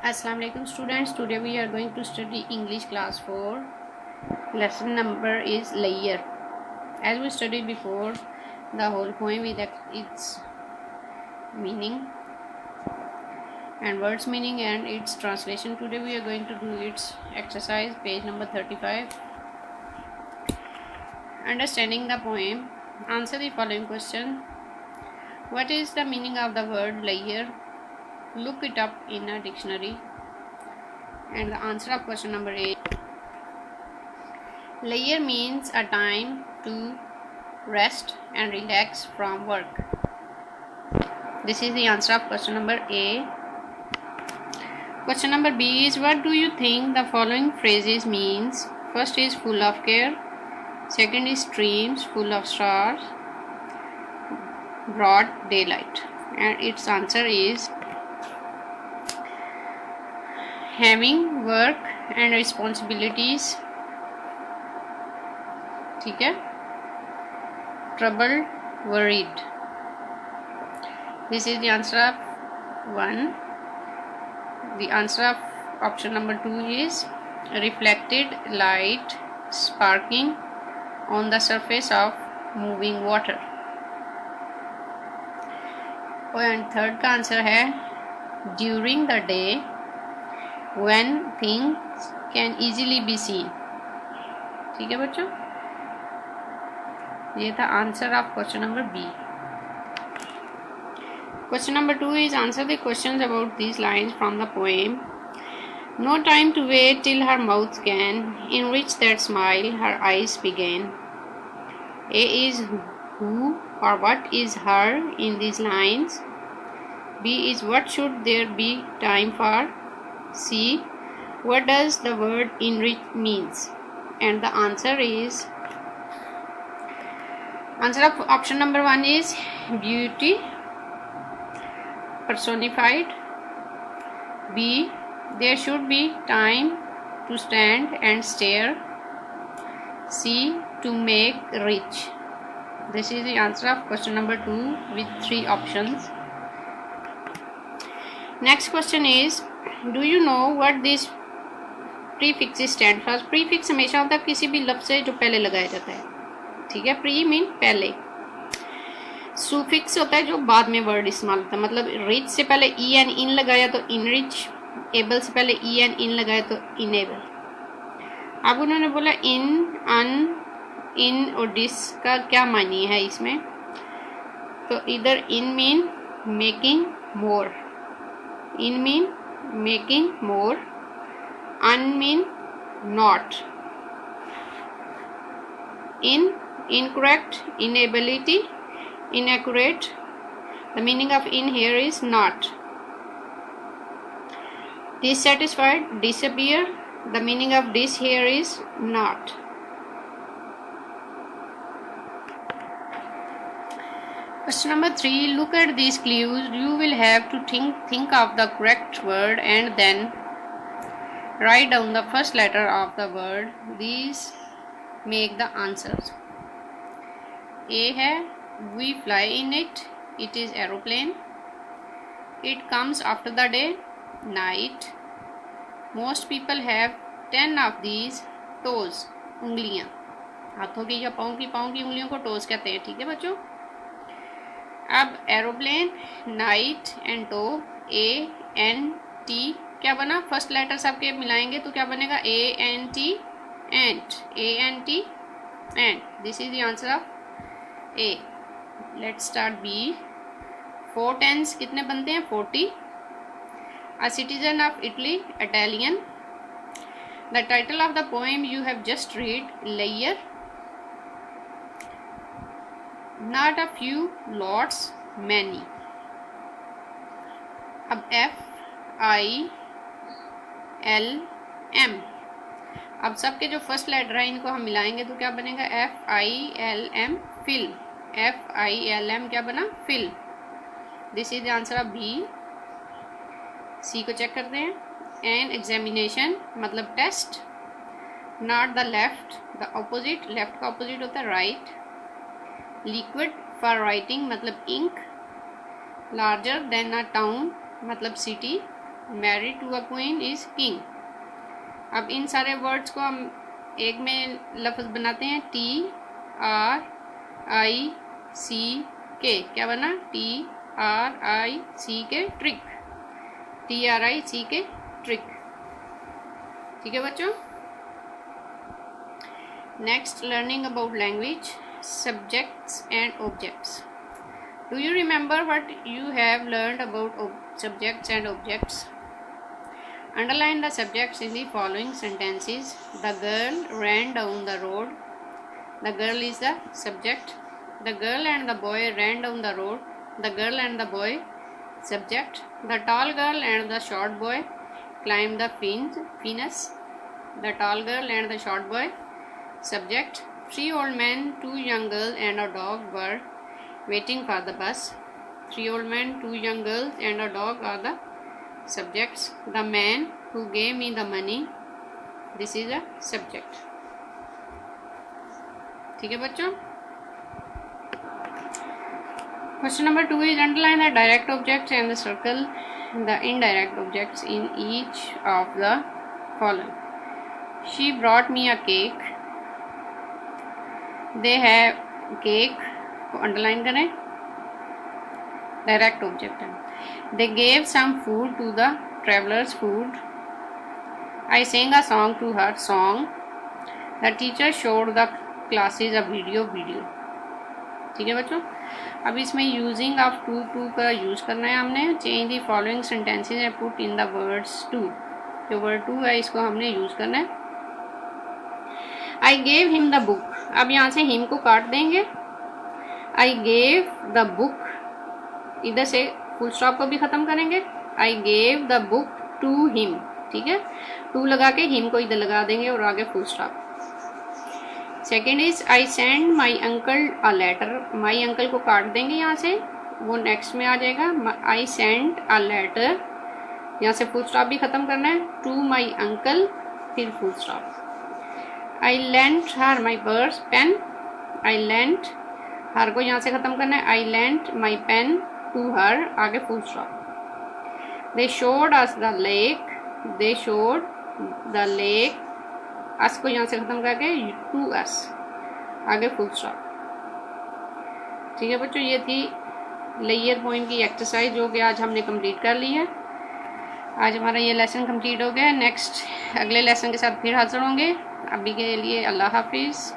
Assalamu alaikum students. Today we are going to study English class 4. Lesson number is layer. As we studied before, the whole poem with its meaning and words meaning and its translation. Today we are going to do its exercise, page number 35. Understanding the poem. Answer the following question. What is the meaning of the word layer? Look it up in a dictionary. And the answer of question number 8. Layer means a time to rest and relax from work. This is the answer of question number A. Question number B is, what do you think the following phrases means? First is full of care. Second is streams full of stars. Broad daylight. And its answer is having work and responsibilities. ठीक है, troubled, worried. This is the answer of 1. The answer of option number 2 is reflected light sparkling on the surface of moving water. And third का answer है during the day when things can easily be seen. ठीक है बच्चों, ये था answer of question number B. Question number 2 is answer the questions about these lines from the poem. No time to wait till her mouth can enrich that smile her eyes began. A is who or what is her in these lines. B is what should there be time for. C, what does the word enrich means? And the answer is answer of option number 1 is beauty personified. B, there should be time to stand and stare. C, to make rich. This is the answer of question number 2 with 3 options. Next question is, do you know what this prefix stand for? Prefix हमेशा होता है किसी भी लफ्ज़ से जो पहले लगाया जाता है. ठीक है, प्री मीन पहले. सुफिक्स होता है जो बाद में वर्ड इस्तेमाल होता है. मतलब रिच से पहले ई एन इन लगाया तो इनरिच, एबल से पहले ई एन इन लगाया तो इनेबल. अब उन्होंने बोला इन, अन, इन और डिस का क्या मायने है इसमें. तो इधर in mean making more, in mean making more, un mean not, in incorrect, inability, inaccurate. The meaning of in here is not. Dissatisfied, disappear. The meaning of dis here is not. Question number 3, look at these clues. You will have to think of the correct word and then write down the first letter of the word. These make the answers. A है we fly in it, it is aeroplane. It comes after the day, night. Most people have 10 of these toes, उंगलियां. हाथों की या पाँव की उंगलियों को toes कहते हैं. ठीक है बच्चों. अब aeroplane, night and toe, A N T क्या बना. फर्स्ट लेटर सबके मिलाएंगे तो क्या बनेगा, A N T ant, A N T ant. This is the answer of A. Let's start B. 4 tens कितने बनते हैं, 40. A citizen of Italy, Italian. The title of the poem you have just read, layer. Not a few, lots, many. अब F I L M. अब सबके जो first letter है इनको हम मिलाएंगे तो क्या बनेगा, F I L M, film. F I L M क्या बना, film. This is the answer of B. C को चेक करते हैं. एन एग्जामिनेशन मतलब test. Not the left, the opposite. Left का ऑपोजिट होता है राइट. लिक्विड फॉर राइटिंग मतलब ink. Larger than a town मतलब city. Married to a queen is king. अब इन सारे वर्ड्स को हम एक में लफ्ज़ बनाते हैं, TRIC क्या बना, TRIC ट्रिक, TRIC ट्रिक। ठीक है बच्चों। Next, learning about language, subjects and objects. Do you remember what you have learned about subjects and objects? Underline the subjects in the following sentences. The girl ran down the road. The girl is the subject. The girl and the boy ran down the road. The girl and the boy, subject. The tall girl and the short boy climbed the fence. The tall girl and the short boy, subject. 3 old men, 2 young girls and a dog were waiting for the bus. 3 old men, 2 young girls and a dog are the subjects. The man who gave me the money, this is a subject. ठीक है बच्चों। Question number 2 is underline the direct objects and the circle the indirect objects in each of the following. She brought me a cake. They have cake को underline करें, direct object है। They gave some food to the travellers food. I sang a song to her song. The teacher showed the classes a video. ठीक है बच्चों। अब इसमें using of to का use करना है हमने। Change the following sentences and put in the words to. जो वर्ड टू है इसको हमने यूज़ करना है। I gave him the book. अब यहाँ से हिम को काट देंगे। आई गेव द बुक, इधर से फुल स्टॉप को भी ख़त्म करेंगे। I gave the book to him. ठीक है, टू लगा के हिम को इधर लगा देंगे और आगे full stop. Second is I send my uncle a letter. My uncle को काट देंगे यहाँ से, वो नेक्स्ट में आ जाएगा। आई सेंड अ लेटर, यहाँ से फुल स्टॉप भी ख़त्म करना है। टू माई अंकल, फिर full stop. I lent her my purse pen. I lent, her को यहाँ से ख़त्म करना है। I lent my pen to her, आगे full stop. They showed us the lake. They showed the lake, us को यहाँ से ख़त्म करके टू अस, आगे फुल स्टॉप। ठीक है बच्चों, ये थी लेयर पॉइंट की एक्सरसाइज जो कि आज हमने कंप्लीट कर ली है। आज हमारा ये लेसन कंप्लीट हो गया है। नेक्स्ट अगले लेसन के साथ फिर हाजिर होंगे। अभी के लिए अल्लाह हाफिज़।